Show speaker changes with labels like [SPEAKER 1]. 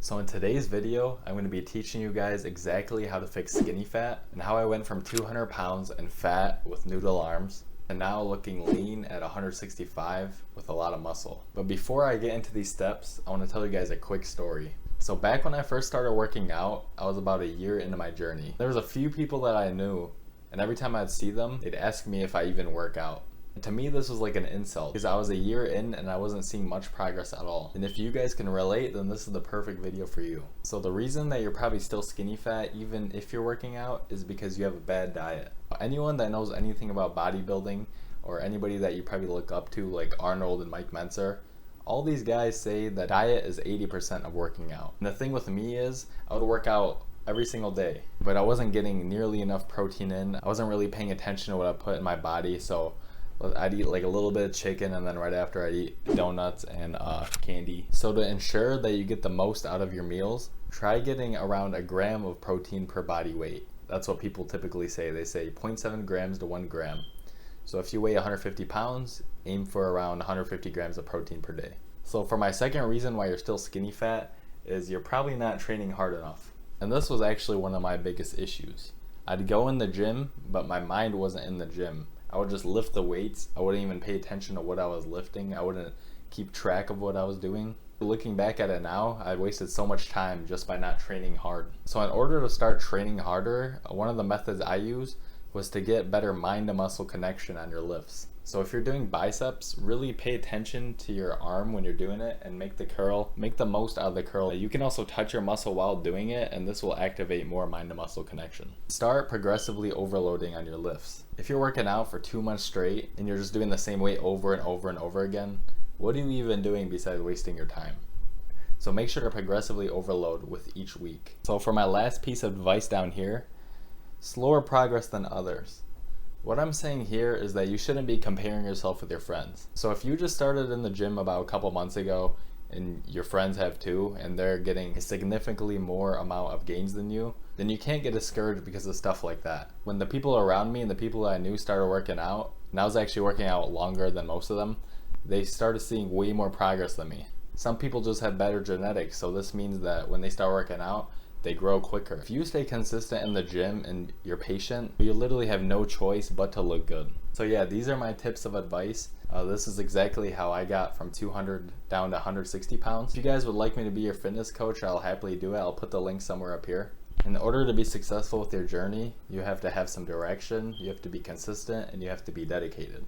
[SPEAKER 1] So in today's video, I'm going to be teaching you guys exactly how to fix skinny fat and how I went from 200 pounds and fat with noodle arms and now looking lean at 165 with a lot of muscle. But before I get into these steps, I want to tell you guys a quick story. So back when I first started working out, I was about a year into my journey. There was a few people that I knew, and every time I'd see them, they'd ask me if I even work out. And to me, this was like an insult because I was a year in and I wasn't seeing much progress at all. And if you guys can relate, then this is the perfect video for you. So the reason that you're probably still skinny fat, even if you're working out, is because you have a bad diet. Anyone that knows anything about bodybuilding or anybody that you probably look up to, like Arnold and Mike Mentzer, all these guys say that diet is 80% of working out. And the thing with me is, I would work out every single day, but I wasn't getting nearly enough protein in. I wasn't really paying attention to what I put in my body, so I'd eat like a little bit of chicken and then right after I'd eat donuts and candy. So to ensure that you get the most out of your meals, try getting around a gram of protein per body weight. That's what people typically say. They say 0.7 grams to 1 gram. So if you weigh 150 pounds, aim for around 150 grams of protein per day. So for my second reason why you're still skinny fat is you're probably not training hard enough. And this was actually one of my biggest issues. I'd go in the gym, but my mind wasn't in the gym. I would just lift the weights. I wouldn't even pay attention to what I was lifting. I wouldn't keep track of what I was doing. Looking back at it now, I wasted so much time just by not training hard. So in order to start training harder, one of the methods I used was to get better mind to muscle connection on your lifts. So if you're doing biceps, really pay attention to your arm when you're doing it and make the most out of the curl. You can also touch your muscle while doing it, and this will activate more mind to muscle connection. Start progressively overloading on your lifts. If you're working out for 2 months straight and you're just doing the same weight over and over and over again, what are you even doing besides wasting your time? So make sure to progressively overload with each week. So for my last piece of advice down here, slower progress than others. What I'm saying here is that you shouldn't be comparing yourself with your friends. So if you just started in the gym about a couple months ago and your friends have too and they're getting a significantly more amount of gains than you, then you can't get discouraged because of stuff like that. When the people around me and the people that I knew started working out, and I was actually working out longer than most of them, they started seeing way more progress than me. Some people just have better genetics, so this means that when they start working out, they grow quicker. If you stay consistent in the gym and you're patient, you literally have no choice but to look good. So yeah, these are my tips of advice. This is exactly how I got from 200 down to 160 pounds. If you guys would like me to be your fitness coach, I'll happily do it. I'll put the link somewhere up here. In order to be successful with your journey, you have to have some direction, you have to be consistent, and you have to be dedicated.